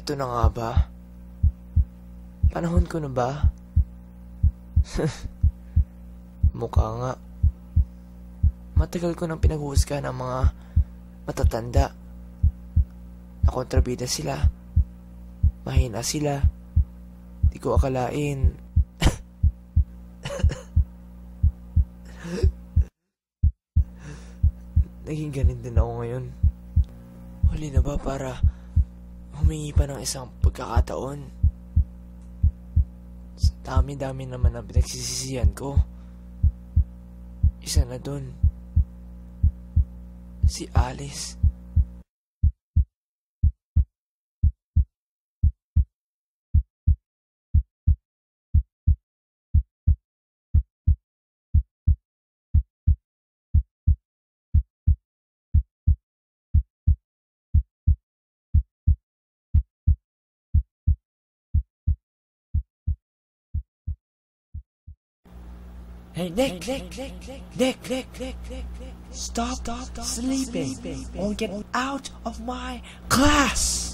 Ito na nga ba? Panahon ko na ba? Mukha nga. Matagal ko nang pinag-uusga ng mga matatanda. Nakontrabida sila. Mahina sila. Di ko akalain. Naging ganun din ako ngayon. Huli na ba para humingi pa ng isang pagkakataon? Sa dami-dami naman ang pinagsisisihan ko. Isa na dun. Si Alice. Hey, Nick! Stop sleeping or get out of my class!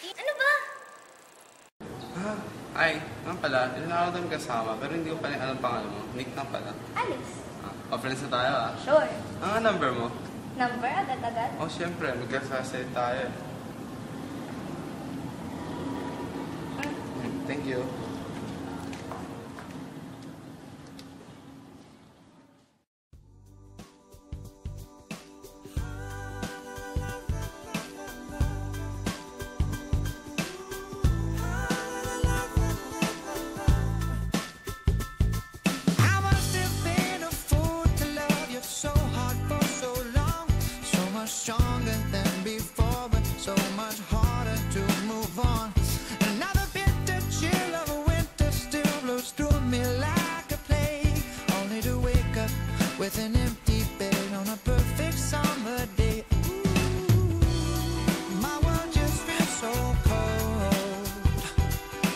Ano ba? Ay, nga pala, ilan ako doon kasama, pero hindi ko pa rin alam pangalan mo. Nick na pala. Alice. Pa-friends na tayo Sure. Ang number mo? Number? Agad-agad? Siyempre, magkasasay tayo. Thank you. Stronger than before, but so much harder to move on. Another bitter chill of winter still blows through me like a plague, only to wake up with an empty bed on a perfect summer day. Ooh, my world just feels so cold,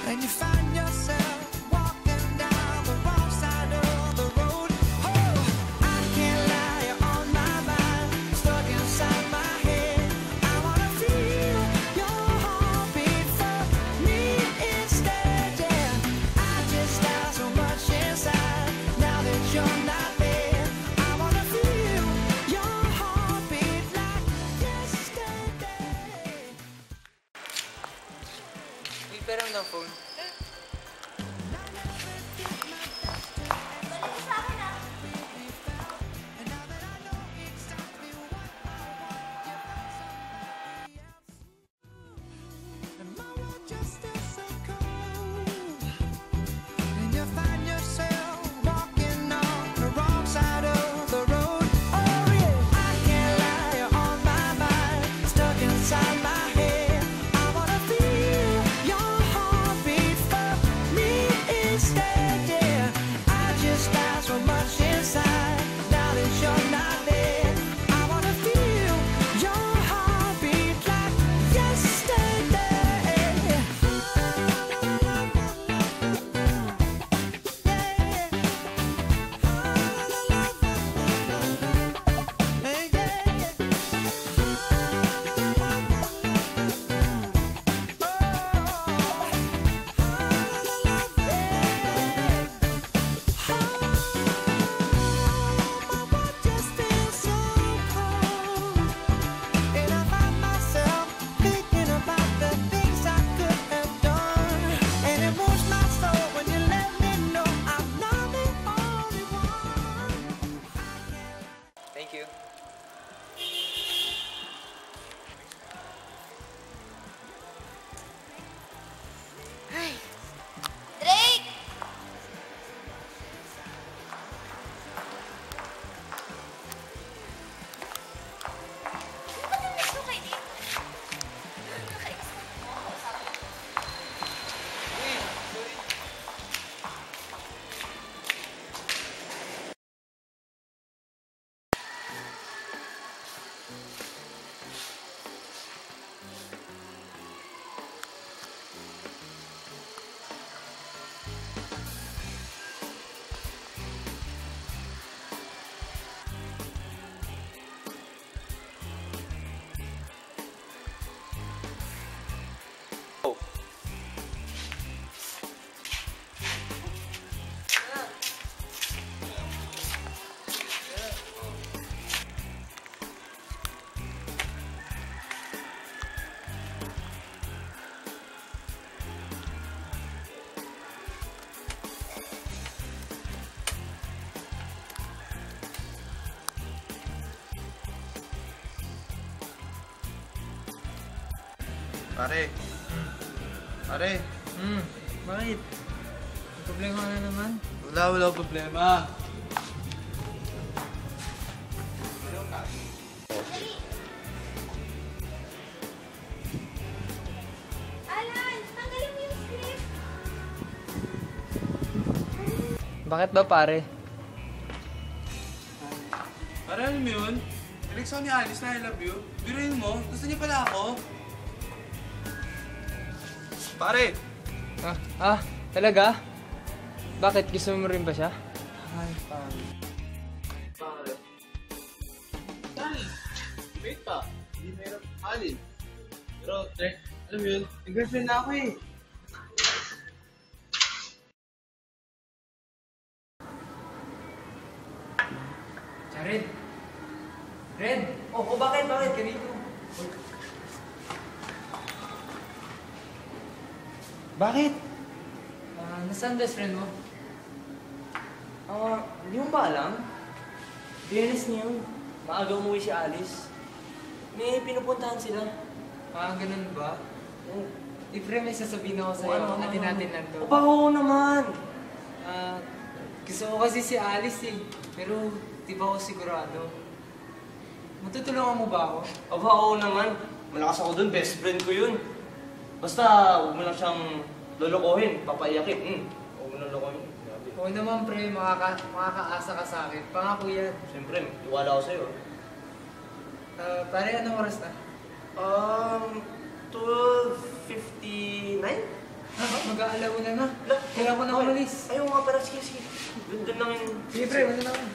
and you find yourself walking down the wrong side of the road. Oh, I can't lie, you're on my mind, stuck inside my head. I wanna feel your heartbeat for me instead. Yeah, I just have so much inside now that you're not there. I wanna feel your heartbeat like yesterday. May pera ng phone. Balik ka sa akin ah. And my world just feels so cold, and you find yourself Pare. Pare. Bakit? May problema na naman? Wala problema. Alan, tanggalin mo yung script. Bakit ba, pare? Pare, alam mo yun? Text ako ni Alice na I love you. Biruin mo, gusto niya pala ako. Pare! Talaga? Bakit? Gusto mo rin ba siya? Ay, pare. Pare. Dahil, wait pa. Hindi mahirap alin. Pero, alam mo yun, may girlfriend na ako eh. Red! Red! Oh, bakit? Bakit? Ganito. Bakit? Nasaan best friend mo? Hindi mo ba alam? Biyernes niyo. Maaga umuwi si Alice. May pinupuntahan sila. Ganun ba? Pre, may sasabihin ako sa'yo. Atin natin lang to. Oo naman. Gusto ko kasi si Alice eh. Pero di ba ako sigurado? Matutulungan mo ba ako? Aba, oo naman. Malakas ako dun, best friend ko yun. Basta, huwag mo lang siyang lolokohin, papaiyakin. Huwag mo lang lolokohin. Grabe. Oo naman pre, makakaasa ka sa akin. Pangako yan. Siyempre, iwala ako sa'yo. Pare, anong oras na? 12:59? Mag-aalaw na. Kailangan ko na umalis. Ayaw nga pala, sige. Doon lang yung... Sige pre, wala na ako.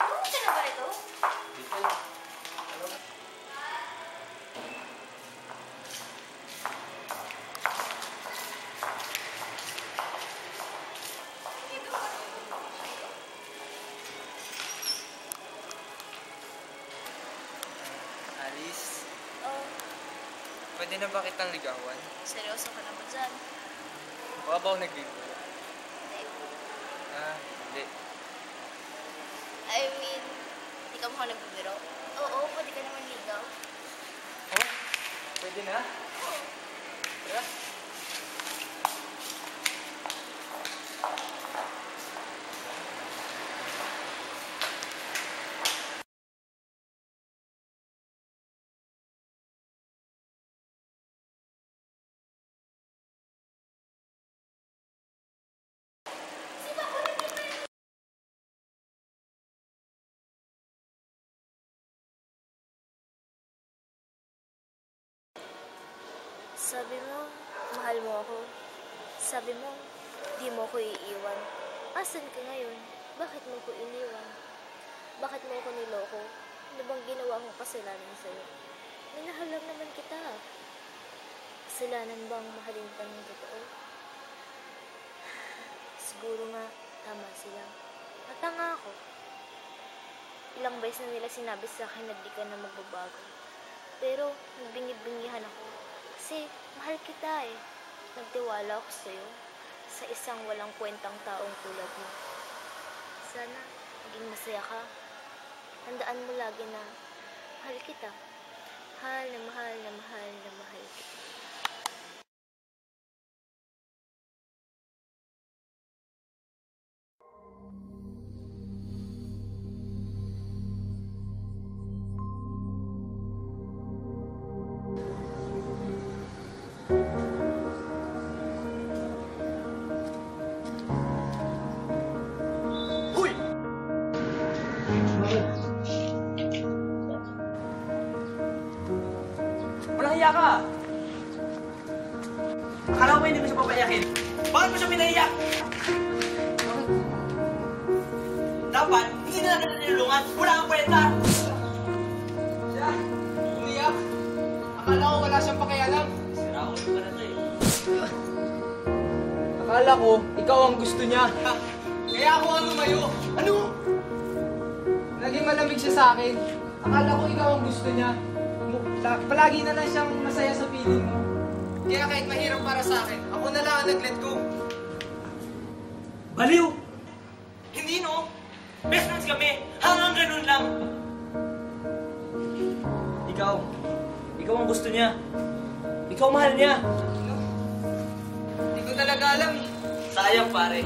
Ano ka na ba ito? Alice, Oh, pwede na ba kitang ligawan? seryoso ka na ba dyan? Baka ba ako nagbibiro? Hindi. Hindi. I mean, di ka mukhang nagbibiro? Oo, pwede ka naman ligaw. Oh, pwede na? Tara. Sabi mo, mahal mo ako. Sabi mo, di mo ko iiwan. Asan ka ngayon? Bakit mo ko iniwan? Bakit mo ko niloko? Ano bang ginawa kong kasalanan sa'yo? Minahal lang naman kita. Kasalanan bang mahalin ka ng totoo? Siguro nga, tama sila. Matanga ako. Ilang beses na nila sinabi sa akin na di ka na magbabago. Pero, nagbingi-bingihan ako. Kasi, mahal kita eh. Nagtiwala ako sa'yo. Sa isang walang kwentang taong tulad mo. Sana, maging masaya ka. Tandaan mo lagi na, mahal kita. Mahal na mahal na mahal na mahal kita. Walang hiya ka! Akala mo hindi mo siya papayakin? Bakit mo siya pinaiyak? Dapat, hindi na natin tinulungan. Wala kang kwenta! Siya, umiyak. Akala ko wala siyang pakialam. Sira ko yung parata eh. Akala ko, ikaw ang gusto niya. Kaya ako ang lumayo. Ano? Naging malamig siya sa akin. Akala ko ikaw ang gusto niya. Palagi na lang siyang masaya sa piling mo. Kaya kahit mahirap para sa akin, ako na lang ang nag-let go. Baliw! Hindi no! Best friends kami! Hanggang ganun lang! Ikaw ang gusto niya. Ikaw mahal niya. Hindi ko talaga alam eh. Sayang pare.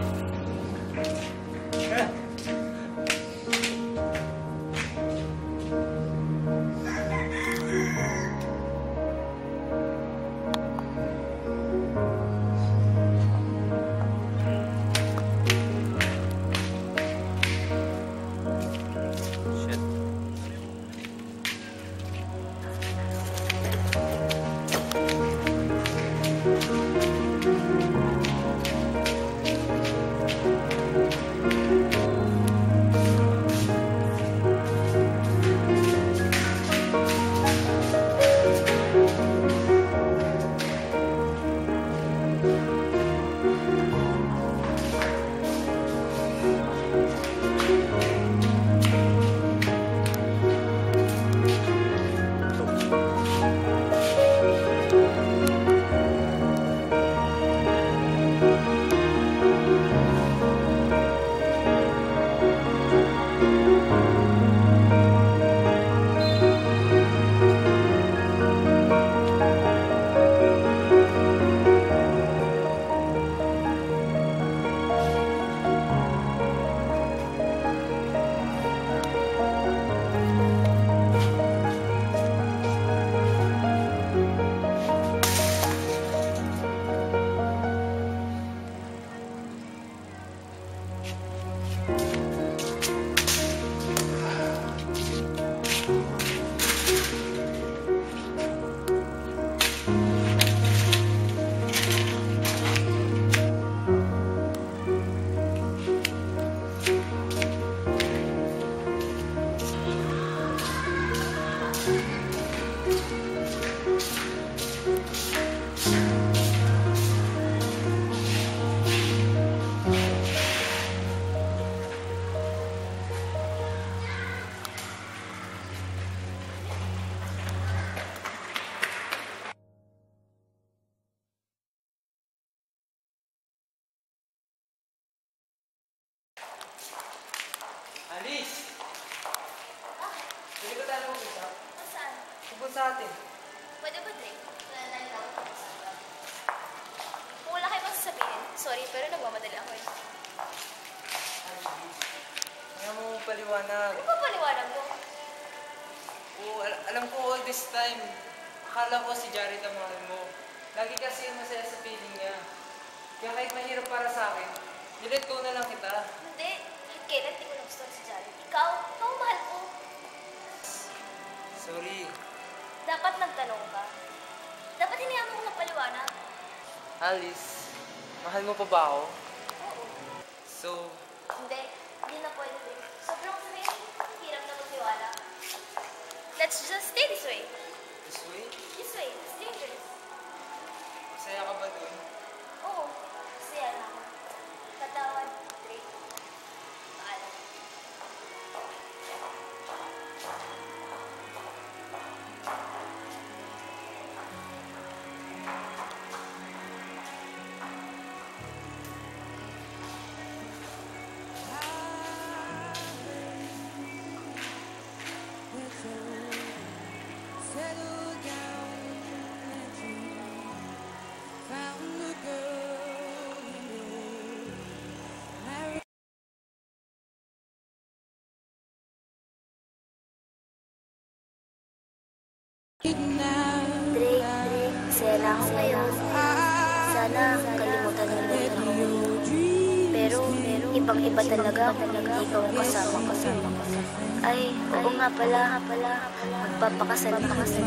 Alice! Pwede ko tayo mag-usap? Saan? Tungkol sa atin. Pwede ba, Drake? Kung wala kayo magsasabihin, sorry, pero nagmamadali ako eh. Kaya mo paliwanag. Ano ba paliwanag mo? Oo, alam ko all this time, akala ko si Jared ang mahal mo. Lagi kasi masaya sa feeling niya. Kaya kahit mahirap para sa akin, nilet go na lang kita. Hindi. Kailan di ko nagustuhan si Jared? Ikaw ang mahal ko. Sorry. Dapat nagtanong ka. Dapat hinayaan mo ko magpaliwanag. Alice, mahal mo pa ba ako? Oo. So, Hindi na pwede. Sobrang thrill. Hirap na magtiwala. Let's just stay this way. this way? This way. It's dangerous. Masaya ka ba dun? Oo. Masaya na ako. Patawad, Drake. Paalam. Settle down and dream. Found the girl you know. Married. Drake, masaya na ako ngayon. Sana kalimutan mo na ako. Pero, ibang-iba talaga kung hindi ikaw ang kasama ko. Ay, oo nga pala, magpapakasal na kasi.